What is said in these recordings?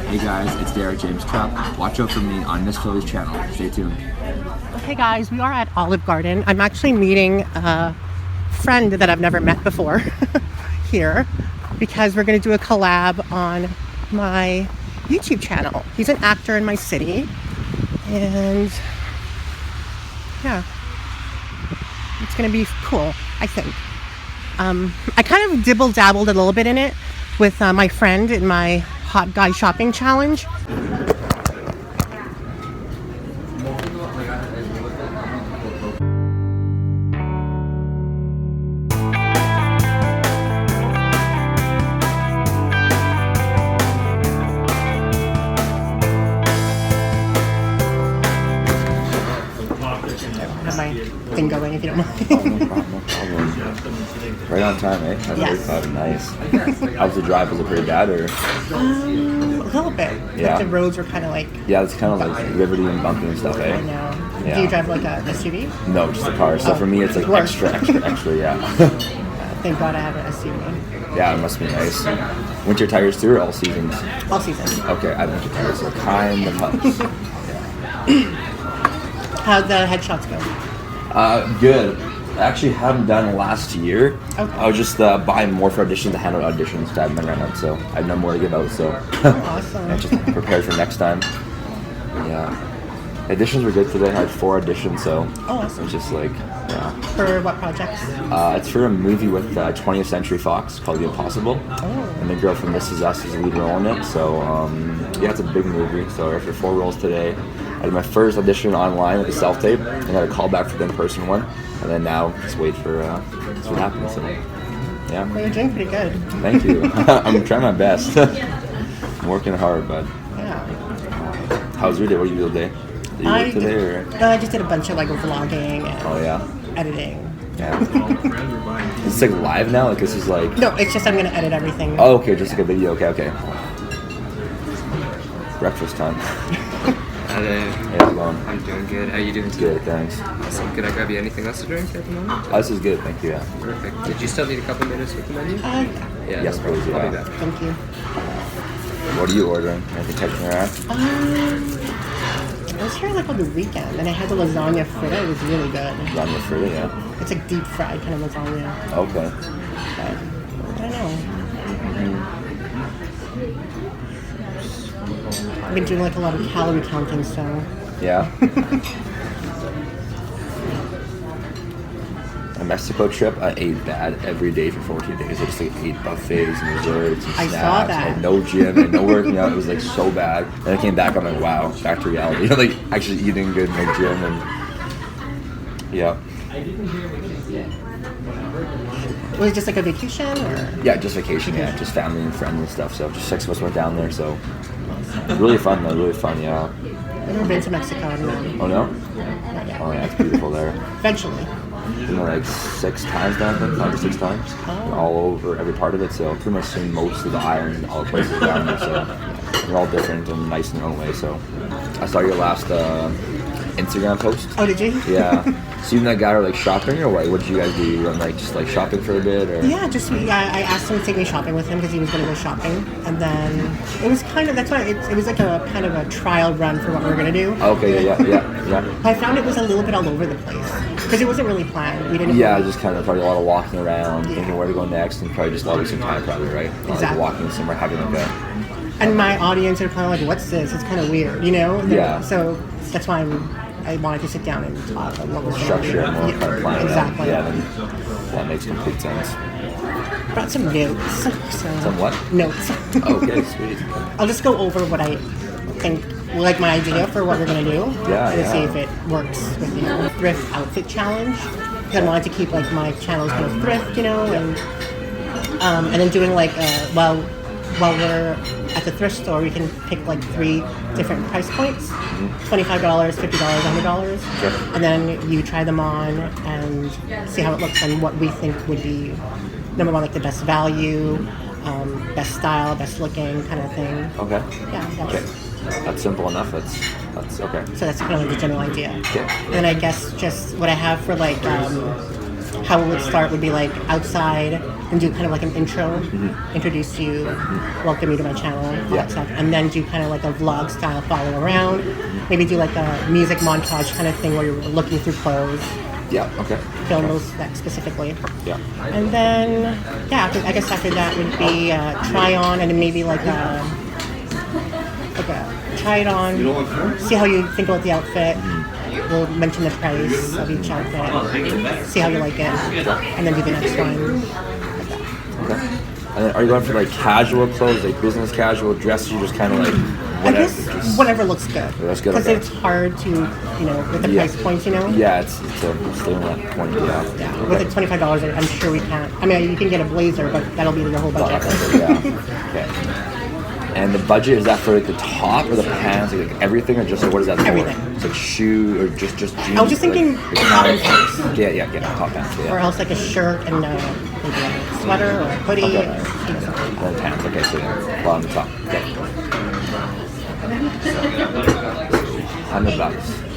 Hey guys, it's Derek James Trupp. Watch out for me on Miss Chloe's channel. Stay tuned. Hey guys, we are at Olive Garden. I'm actually meeting a friend that I've never met before here because we're going to do a collab on my YouTube channel. He's an actor in my city, and yeah, it's going to be cool, I think. I kind of dibble-dabbled a little bit in it with my friend in my hot guy shopping challenge. Have my thing going if you don't mind. No problem. Right on time, eh? Yes. Nice. How's the drive? Was it pretty bad or? A little bit. Yeah. Like the roads were kind of like. Yeah, it's kind of like rivety and bumpy and stuff, eh? I know. Yeah. Do you drive like a SUV? No, just a car. So for me, it's like Worse. extra, yeah. Thank God I have an SUV. Yeah, it must be nice. Winter tires too, or all seasons? All season. Okay, I have winter tires, so kind of helps. How'd the headshots go? Good. I actually haven't done last year. Okay. I was just buying more for auditions to handle auditions that I haven't been around, so I have no more to give out, so Awesome. I just prepared for next time. Yeah. Auditions were good today. I had 4 auditions, so Oh, awesome. it's just like, yeah. For what projects? It's for a movie with 20th Century Fox called The Impossible. Oh. And the girl from This Is Us is the lead role in it, so yeah, it's a big movie. So after 4 roles today, I did my first audition online with a self-tape, and got a call back for the in-person one, and then now just wait for see what happens. So, yeah. Well, you're doing pretty good. Thank you. I'm trying my best. I'm working hard, but Yeah. how's your day? What do you do today? Did you work today, or? I just did a bunch of like vlogging and Oh yeah. editing. Yeah. It's like live now. Like this is like. No, it's just I'm gonna edit everything. Oh, okay, just like a video. Okay. Breakfast time. Hi there. Hey, how's it going? I'm doing good. How are you doing today? Good, thanks. Awesome. Could I grab you anything else to drink at the moment? Oh, this is good, thank you. Yeah. Perfect. Did you still need a couple minutes with the menu? Yeah. Yeah. Yes, no problem. please, I'll yeah. be back. Thank you. What are you ordering? Anything catching your eye? I was here like on the weekend and I had the lasagna fritta. It was really good. Lasagna fritta, yeah. It's like deep fried kind of lasagna. Okay. But I don't know. I've been doing like a lot of calorie counting, so Yeah. A Mexico trip, I ate bad every day for 14 days. I just like ate buffets and desserts and I snacks. saw that. I had no gym, I had no working out. It was like so bad. Then I came back, I'm like, wow, back to reality. Like actually eating good, no gym, and yeah. was it just like a vacation or? Yeah, just vacation, yeah, just family and friends and stuff. So just 6 of us went down there, so really fun though, really fun, yeah. I've never been to Mexico. No. Oh no? Not yet. Oh yeah, it's beautiful there. Eventually. Been there like 6 times now, I think, 5 or 6 times. Oh. All over every part of it, so pretty much seen most of the island, all the places down there, so they're all different and nice in their own way, so. I saw your last Instagram post. Oh, did you? Yeah. So you and that guy are like shopping, or what? What did you guys do? You went like just like shopping for a bit, or? Yeah, I asked him to take me shopping with him because he was going to go shopping, and then it was kind of it was like a kind of a trial run for what we were going to do. Okay, yeah. I found it was a little bit all over the place because it wasn't really planned. We didn't. Yeah, just kind of probably a lot of walking around, thinking where to go next, and probably just logging some time, probably, right? Exactly. Like walking somewhere, having like a. And my audience are kind of like, "What's this? It's kind of weird," you know. Yeah. So that's why I wanted to sit down and talk about what was Structure and more kind of plan. Exactly. Yeah, then that makes complete sense. Brought some notes. So Some what? Notes. Okay, sweet. I'll just go over what I think, like my idea for what we're gonna do. Yeah, and yeah. see if it works with you. Thrift outfit challenge. Because I wanted to keep like my channels kind of thrift, you know, and then doing like while we're at the thrift store, we can pick like 3 different price points: $25, $50, $100, Sure. and then you try them on and see how it looks and what we think would be number one, like the best value, best style, best looking kind of thing. Okay. Yeah. Okay. That's simple enough. That's okay. So that's kind of like the general idea. Okay. And I guess just what I have for like how it would start would be like outside and do kind of like an intro, introduce you, welcome you to my channel, all that stuff, and then do kind of like a vlog style follow around. Maybe do like a music montage kind of thing where you're looking through clothes. Yeah. Okay. Film those that specifically. Yeah. And then, I guess after that would be try on, and then maybe like a try it on, see how you think about the outfit. We'll mention the price of each outfit, see how you like it, and then do the next one. Okay. And then are you going for like casual clothes, like business casual dresses? You just kind of like whatever. I guess whatever looks good. That's good. Because Okay. it's hard to, with the price points, Yeah, it's still in that point. Yeah. Yeah. With the $25, I'm sure we can't. I mean, you can get a blazer, but that'll be the whole budget. Yeah. Okay. And the budget, is that for like the top or the pants, like everything, or just like what is that for? Everything. It's like shoe or just jeans? I was just thinking top pants. Yeah, top pants. Yeah. Or else like a shirt and maybe a sweater or a hoodie. Okay. Or something like And that. then pants. Okay, so bottom to top. Okay. $100.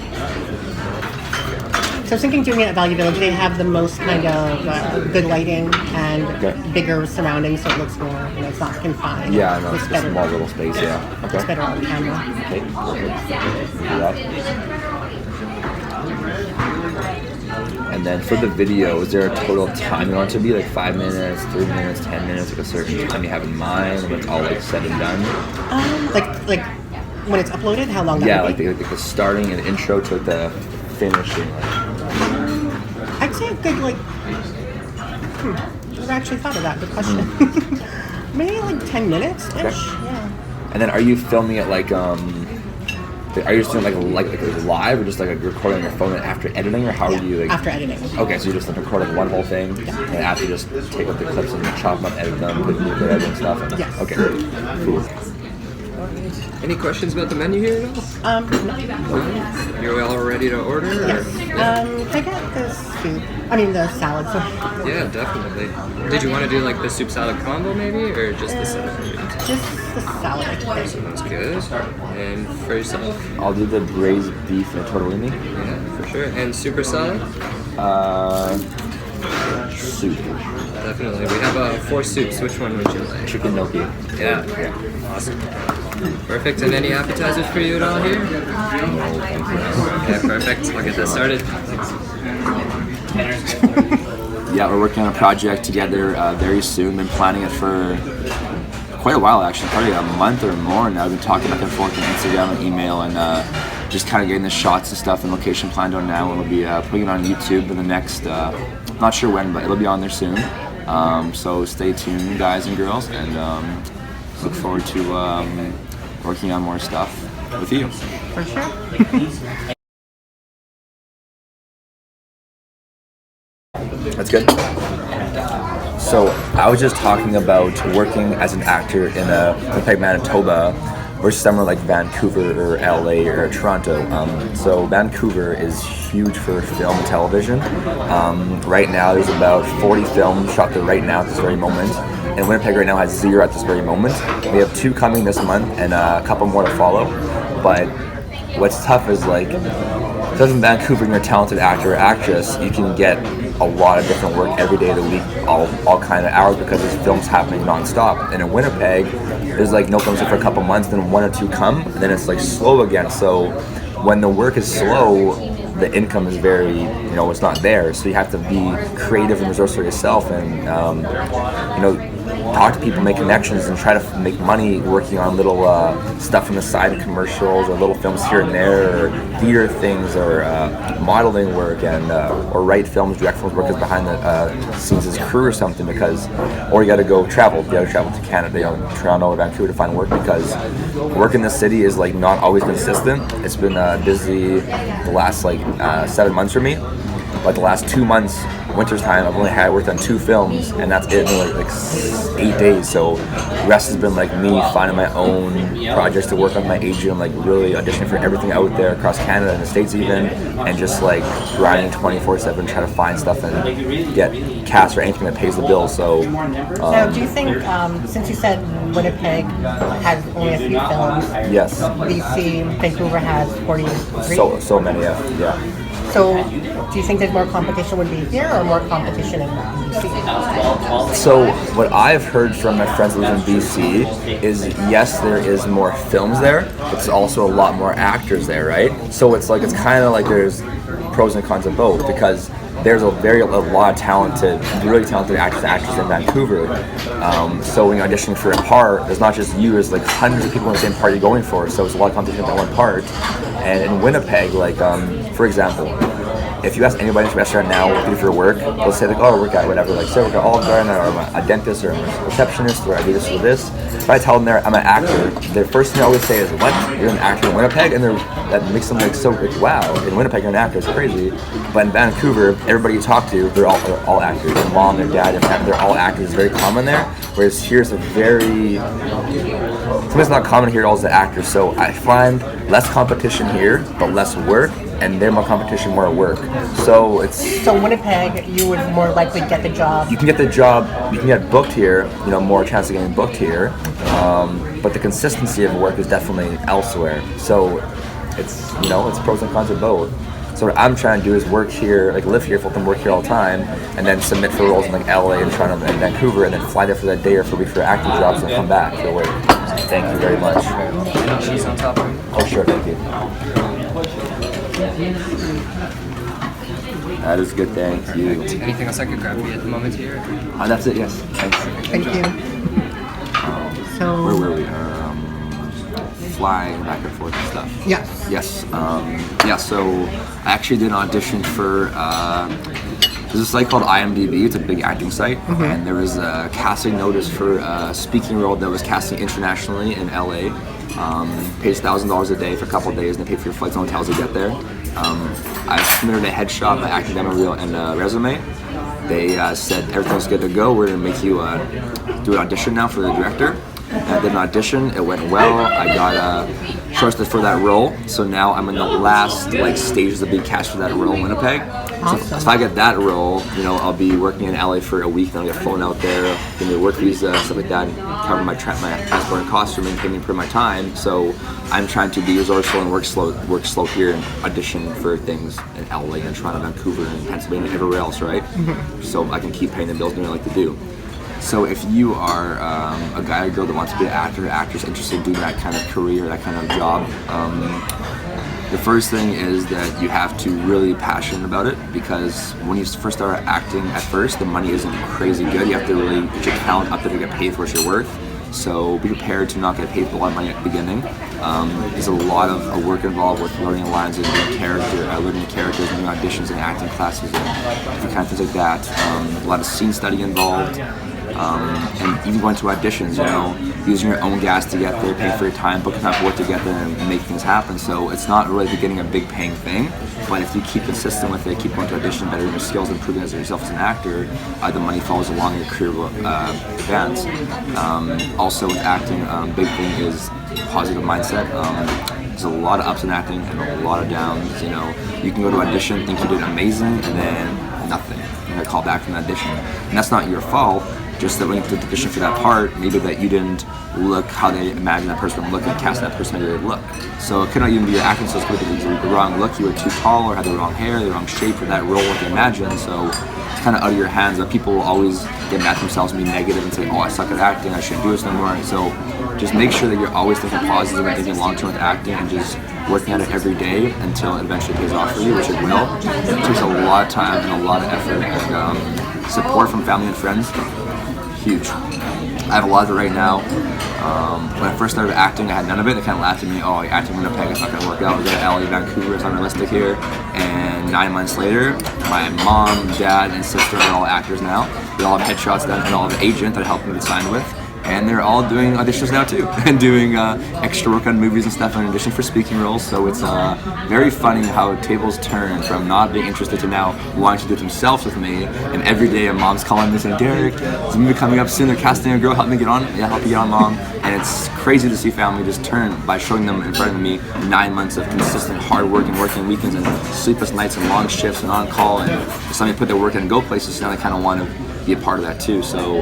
So I was thinking doing it at Value Village. They have the most kind of good lighting and bigger surroundings, so it looks more, it's not confined. Yeah, I know. It's It's a better. small little space. Yeah. Okay. It's better on camera. Okay. Perfect. Do that. And then for the video, is there a total time you want it to be? Like 5 minutes, 3 minutes, 10 minutes, like a certain time you have in mind when it's all like said and done? Like when it's uploaded, how long? Yeah, that like would be? the starting and intro to the finishing. I'd say a good never actually thought of that. Good question. Maybe like 10 minutes ish. Okay. Yeah. And then are you filming it like are you just doing like live or just like recording on your phone and after editing, or how are you like? After editing. Okay, so you just like record like one whole thing, and after just take up the clips and chop them up, edit them, put the editing stuff. And, Yes. Okay. Cool. Any questions about the menu here at all? No. You're all ready to order? or- Yes. Can I get the soup? I mean the salad. Sorry. Yeah, definitely. Did you want to do like the soup salad combo maybe, or just the salad? Just the salad. I think. Sounds good. And for yourself? I'll do the braised beef and tortellini. Yeah, for sure. And super salad? Soup. Definitely. We have 4 soups. Which one would you like? Chicken gnocchi. Yeah. Yeah. Awesome. Perfect. And any appetizers for you at all here? Okay, perfect. I'll get that started. Yeah, we're working on a project together very soon. Been planning it for quite a while, actually, probably a month or more now. We've been talking back and forth on Instagram and email, and just kind of getting the shots and stuff and location planned on now. And we'll be putting it on YouTube in the next, not sure when, but it'll be on there soon. So stay tuned, guys and girls, and look forward to working on more stuff with you. For sure. That's good. So I was just talking about working as an actor in Winnipeg, Manitoba, versus somewhere like Vancouver or LA or Toronto. So Vancouver is huge for film and television. Right now there's about 40 films shot there right now at this very moment. And Winnipeg right now has 0 at this very moment. We have 2 coming this month and a couple more to follow. But what's tough is like, because in Vancouver you're a talented actor or actress, you can get a lot of different work every day of the week, all kind of hours, because there's films happening non-stop. And in Winnipeg, there's like no films for a couple months, then 1 or 2 come, and then it's like slow again. So when the work is slow, the income is very, it's not there. So you have to be creative and resourceful yourself, and talk to people, make connections, and try to make money working on little stuff on the side, commercials or little films here and there, or theater things, or modeling work, and or write films, direct films, work as behind the scenes as crew or something, because, or you got to go travel. You got to travel to Canada, Toronto or Vancouver to find work, because work in the city is like not always consistent. It's been busy the last 7 months for me. But the last 2 months, winter's time, I've only worked on 2 films, and that's it in like 8 days. So the rest has been like me finding my own projects to work on, my agent, like really auditioning for everything out there across Canada and the States even, and just like grinding 24/7, trying to find stuff and get cast or anything that pays the bills. So So do you think, since you said Winnipeg has only a few films, yes, BC, Vancouver has 43? so many, yeah. So, do you think there's more competition would be here or more competition in BC? So what I've heard from my friends who live in BC is yes, there is more films there, but there's also a lot more actors there, right? So it's kind of like there's pros and cons of both, because there's a lot of talented, really talented actors and actresses in Vancouver. So when you're auditioning for a part, there's not just you, there's like hundreds of people in the same part you're going for. So it's a lot of competition for that one part. And in Winnipeg, like for example, if you ask anybody in this restaurant now what to do for work, they'll say like, oh, I work at whatever, like say I work at Olive Garden, or I'm a dentist, or I'm a receptionist, or I do this or this. If I tell them I'm an actor, the first thing they always say is, what? You're an actor in Winnipeg? And that makes them like so like, wow, in Winnipeg you're an actor, it's crazy. But in Vancouver, everybody you talk to, they're all actors. Their mom, their dad, they're all actors. It's very common there. Whereas here's something that's not common here at all is the actors. So I find less competition here, but less work. And they're more competition, more work. So Winnipeg, you would more likely get the job. You can get the job, you can get booked here, more chance of getting booked here. But the consistency of work is definitely elsewhere. So it's pros and cons of both. So what I'm trying to do is work here, like live here, full-time, work here all the time, and then submit for roles in like LA and Toronto and Vancouver, and then fly there for that day or for a week for acting jobs and come back for work. Thank you very much. Cheese on top of it. Oh sure, thank you. That is good, thank you. Anything else I could grab for you at the moment here? That's it, yes. Thanks. Thank you. Where were we? Flying back and forth and stuff. Yes. Yes. So I actually did an audition for there's a site called IMDb. It's a big acting site, and there was a casting notice for a speaking role that was casting internationally in LA. Pays $1,000 a day for a couple of days, and they pay for your flights and hotels to get there. I submitted a headshot, my acting demo reel, and a resume. They said everything's good to go. We're gonna make you do an audition now for the director. And I did an audition. It went well. I got shortlisted for that role. So now I'm in the last stages of being cast for that role in Winnipeg. Awesome. So if I get that role, I'll be working in LA for a week. Then I'll get flown out there, give me a work visa, stuff like that, and cover my transport and costs for me and pay me for my time. So I'm trying to be resourceful and work slow here and audition for things in LA and Toronto, Vancouver, and Pennsylvania, and everywhere else, right? So I can keep paying the bills doing what I like to do. So if you are a guy or girl that wants to be an actor or actress interested in doing that kind of career, that kind of job, the first thing is that you have to really be passionate about it, because when you first start acting at first, the money isn't crazy good. You have to really put your talent up there to get paid for what you're worth. So be prepared to not get paid a lot of money at the beginning. There's a lot of work involved with learning lines and learning characters and doing auditions and acting classes and different kinds of things like that. A lot of scene study involved. And even going to auditions, using your own gas to get there, paying for your time, booking time for work to get there and make things happen. So it's not really getting a big paying thing, but if you keep consistent with it, keep going to audition, bettering your skills, improving as yourself as an actor, the money follows along, your career will advance. Also with acting, big thing is positive mindset. There's a lot of ups in acting and a lot of downs. You can go to audition, think you did amazing, and then nothing. You're gonna call back from the audition, and that's not your fault. Just that when you did the audition for that part, maybe that you didn't look how they imagined that person would look and cast that person maybe they look. So it could not even be your acting skills, it could be the wrong look, you were too tall or had the wrong hair, the wrong shape for that role what they imagined. So it's kind of out of your hands, but people will always get mad at themselves and be negative and say, oh, I suck at acting, I shouldn't do this no more. And so just make sure that you're always thinking positive and thinking long-term with acting and just working at it every day until it eventually pays off for you, which it will. It takes a lot of time and a lot of effort and support from family and friends. Huge. I have a lot of it right now. When I first started acting, I had none of it. They kind of laughed at me. Oh, acting in Winnipeg, it's not going to work out. We go to LA, Vancouver, it's unrealistic here. And 9 months later, my mom, dad, and sister are all actors now. They all have headshots done and all have an agent that I helped them to sign with. And they're all doing auditions now too, and doing extra work on movies and stuff in addition for speaking roles. So it's very funny how tables turn from not being interested to now wanting to do it themselves with me. And every day a mom's calling me saying, Derek, there's a movie coming up soon, they're casting a girl, help me get on. Yeah, help you get on, mom. And it's crazy to see family just turn by showing them in front of me 9 months of consistent hard work and working weekends and sleepless nights and long shifts and on call, and just letting me put their work in and go places. So now they kind of want to be a part of that too. So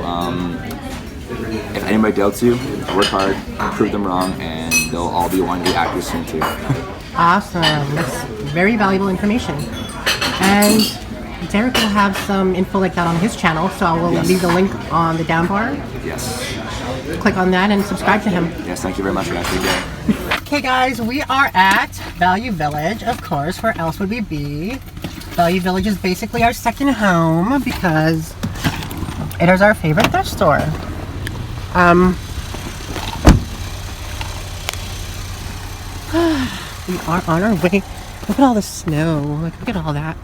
if anybody doubts you, work hard, prove them wrong, and they'll all be wanting to be actors soon too. Awesome. That's very valuable information. And Derek will have some info like that on his channel, so I will leave the link on the down bar. Yes. Click on that and subscribe to him. Yes, thank you very much for that. Okay guys, we are at Value Village, of course. Where else would we be? Value Village is basically our second home because it is our favorite thrift store. We are on our way. Look at all the snow. Like, look at all that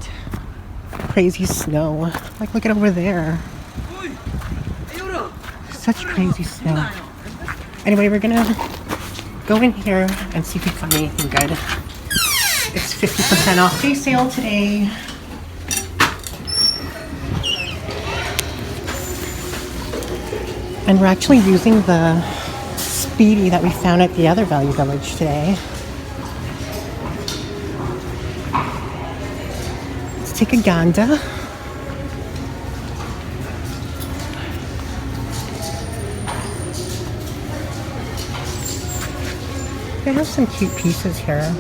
crazy snow. Like, look at over there. Such crazy snow. Anyway, we're gonna go in here and see if we can find anything good. It's 50% off day sale today. And we're actually using the Speedy that we found at the other Value Village today. Let's take a gander. They have some cute pieces here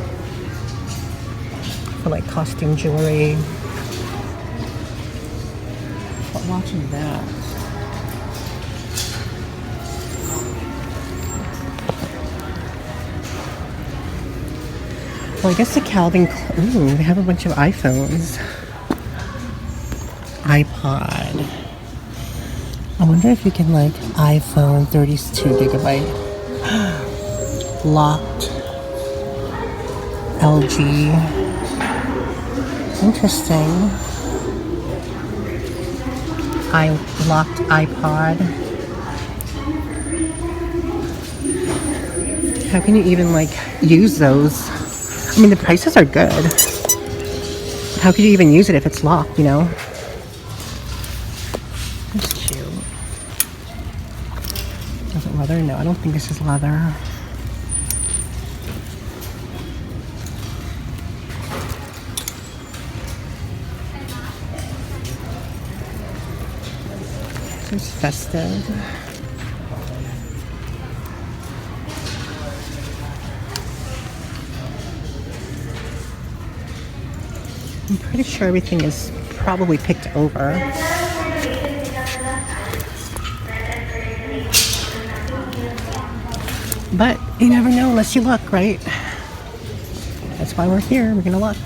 for like costume jewelry. What watch is that? Well, I guess the Calvin. Ooh, they have a bunch of iPhones. iPod. I wonder if you can like iPhone 32 gigabyte. Locked. LG. Interesting. Locked iPod. How can you even like use those? I mean, the prices are good. How could you even use it if it's locked, you know? That's cute. Is it leather? No, I don't think this is leather. This is festive. I'm pretty sure everything is probably picked over. But you never know unless you look, right? That's why we're here. We're gonna look.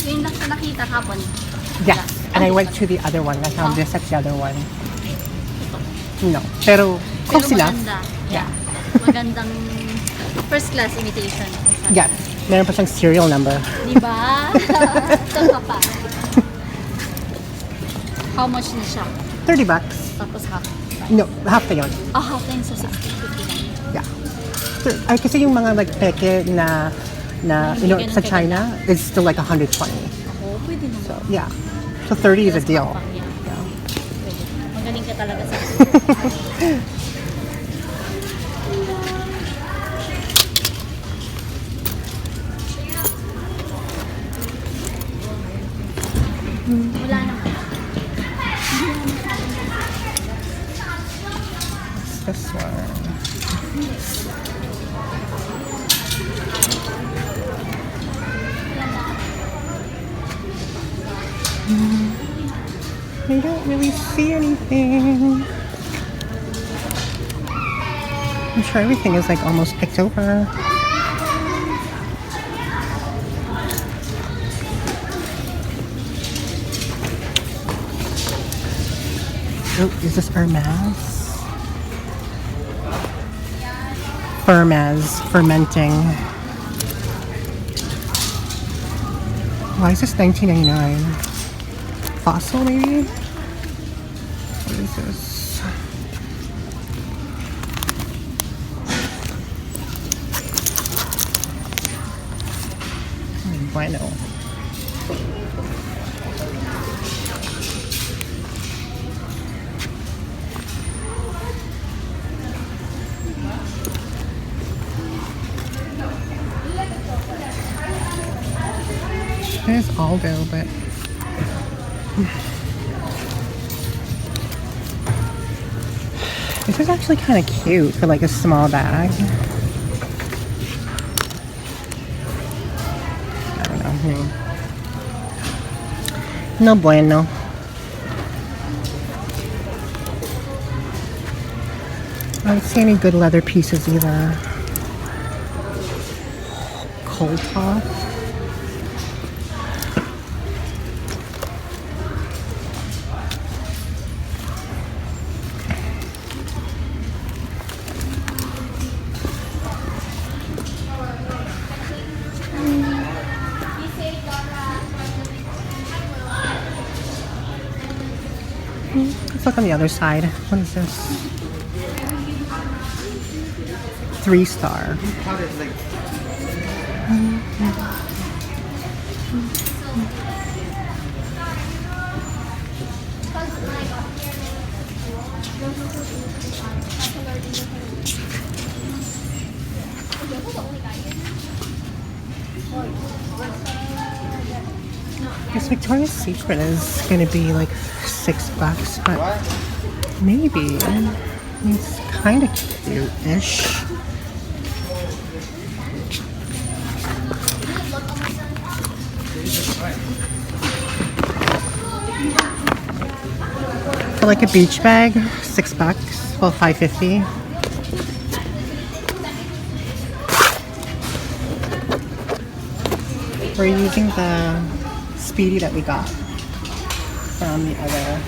Yung nakita kapon. Yes, and I went to the other one. I found this at the other one. No, pero close enough. Maganda. Yeah. Magandang first class imitation. Yes, meron pa siyang serial number. Diba? Ito pa. How much na siya? $30. Tapos half. No, half na yun. Ah, half na yun sa 60-59. Yeah. Ay, kasi yung mga like peke na you know, sa China, it's still like 120. Oo, pwede naman. So, yeah. So 30 is a deal. Yeah. Pwede. Magaling ka talaga sa wala naman. This one. I don't really see anything. I'm sure everything is like almost picked over. Oh, is this Hermes? Hermes, fermenting. Why is this $19.99? Fossil, maybe? What is this? Bueno. There's Aldo, but This is actually kind of cute for like a small bag. I don't know. No bueno. I don't see any good leather pieces either. Cold top. Let's look on the other side. What is this? 3-star. This Victoria's Secret is gonna be like $6, but maybe it's kind of cute-ish. For like a beach bag, $6. Well, $5.50. We're using the Speedy that we got from the other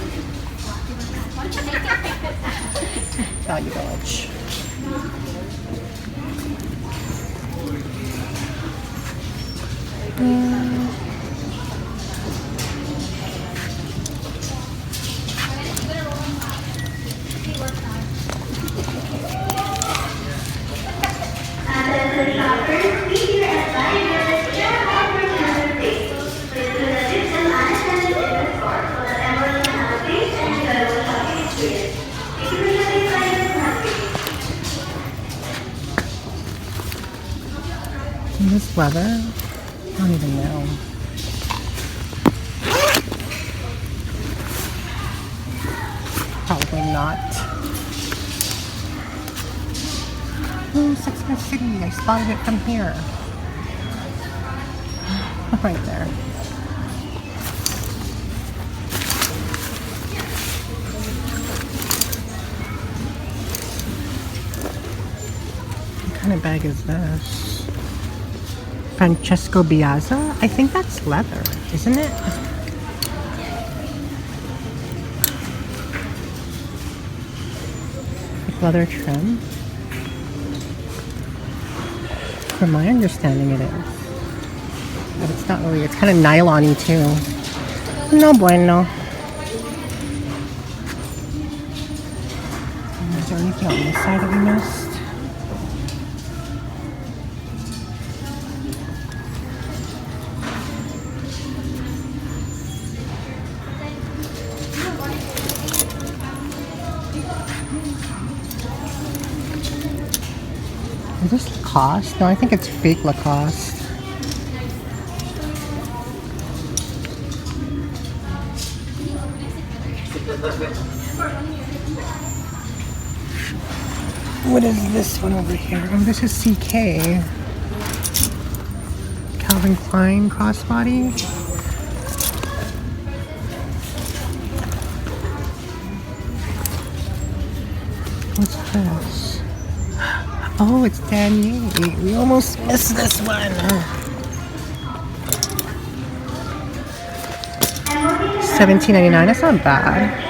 Value Village. This leather? I don't even know. Probably not. Oh, Sex and the City. I spotted it from here. Right there. What kind of bag is this? Francesco Biazza? I think that's leather, isn't it? Like leather trim? From my understanding it is. But it's not really, it's kind of nylon-y too. No bueno. Is there anything on this side that we missed? Is this Lacoste? No, I think it's fake Lacoste. What is this one over here? Oh, this is CK. Calvin Klein crossbody. What's this? Oh, it's Danier. We almost missed this one. $17.99. That's not bad.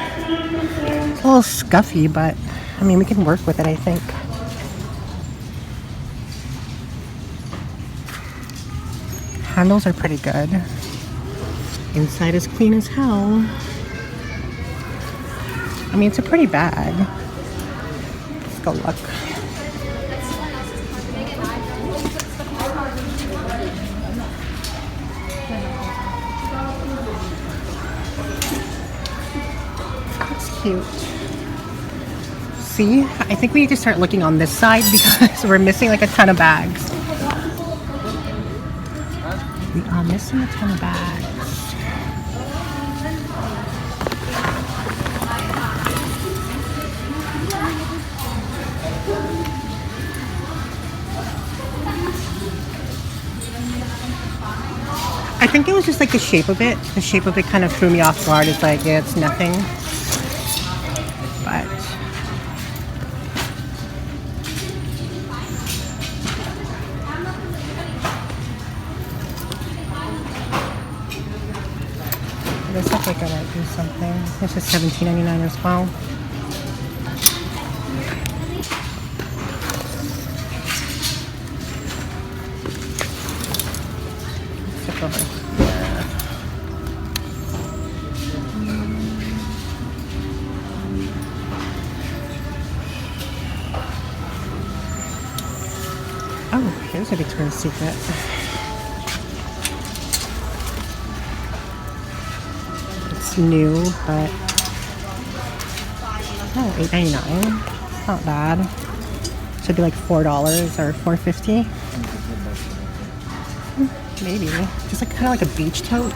It's a little scuffy, but I mean, we can work with it, I think. Handles are pretty good. Inside is clean as hell. I mean, it's a pretty bag. Let's go look. Cute. See, I think we need to start looking on this side because we're missing like a ton of bags. We are missing a ton of bags. I think it was just like the shape of it. The shape of it kind of threw me off guard. It's like, yeah, it's nothing. But it looks like I might do something. This is $17.99 as well. Let's look over here. Oh, here's a Victoria's Secret. It's new, but oh, $8.99. It's not bad. Should be like $4 or $4.50. Maybe. Just like kind of like a beach tote.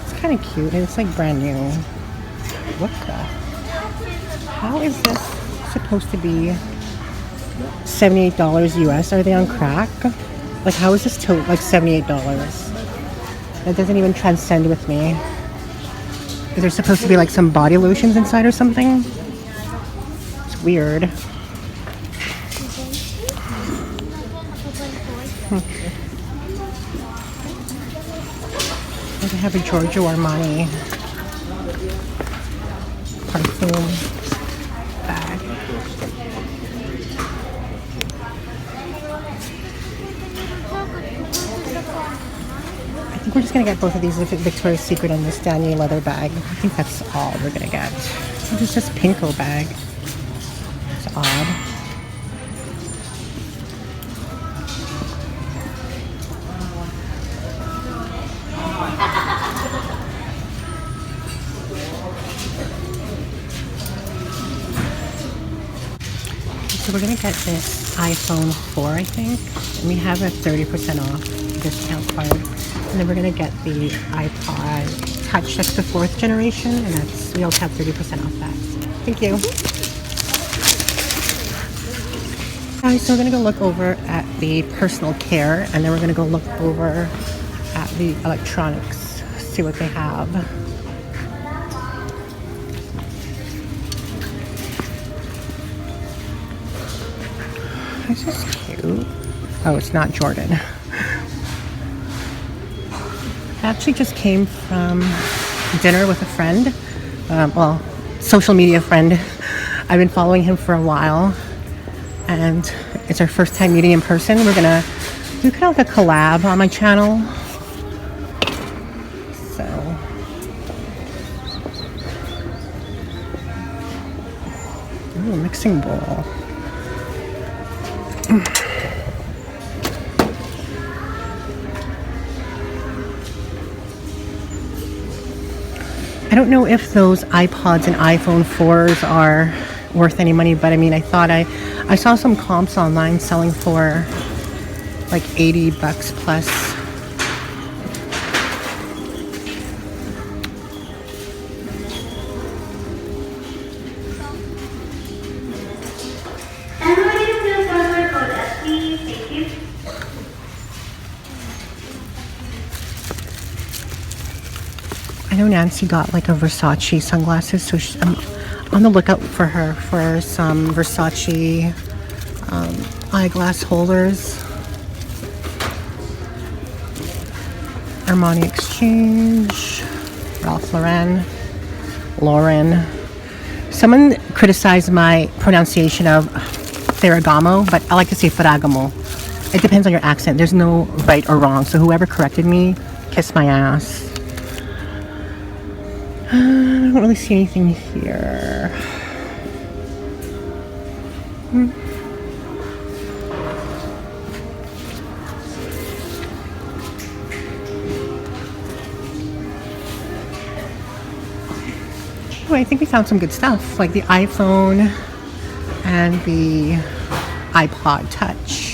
It's kind of cute. It's like brand new. What the? How is this supposed to be $78 US? Are they on crack? Like, how is this tote like $78? That doesn't even transcend with me. Is there supposed to be like some body lotions inside or something? It's weird. They have a Giorgio Armani perfume bag. I think we're just gonna get both of these, Victoria's Secret and this Danier leather bag. I think that's all we're gonna get. It's just pinko bag. It's odd. So we're gonna get this iPhone 4, I think, and we have a 30% off discount card. And then we're gonna get the iPod Touch. That's the 4th generation, and we also have 30% off that. Thank you. Guys, so we're gonna go look over at the personal care, and then we're gonna go look over at the electronics, see what they have. This is cute. Oh, it's not Jordan. It actually just came from dinner with a friend. Well, social media friend. I've been following him for a while, and it's our first time meeting in person. We're gonna do kind of like a collab on my channel. So, ooh, mixing bowl. I don't know if those iPods and iPhone 4s are worth any money, but I mean, I thought I saw some comps online selling for like $80 plus. I know Nancy got like a Versace sunglasses, so I'm on the lookout for her for some Versace eyeglass holders. Armani Exchange, Ralph Lauren. Someone criticized my pronunciation of Ferragamo, but I like to say Ferragamo. It depends on your accent. There's no right or wrong, so whoever corrected me, kiss my ass. I don't really see anything here. Oh, I think we found some good stuff, like the iPhone and the iPod Touch.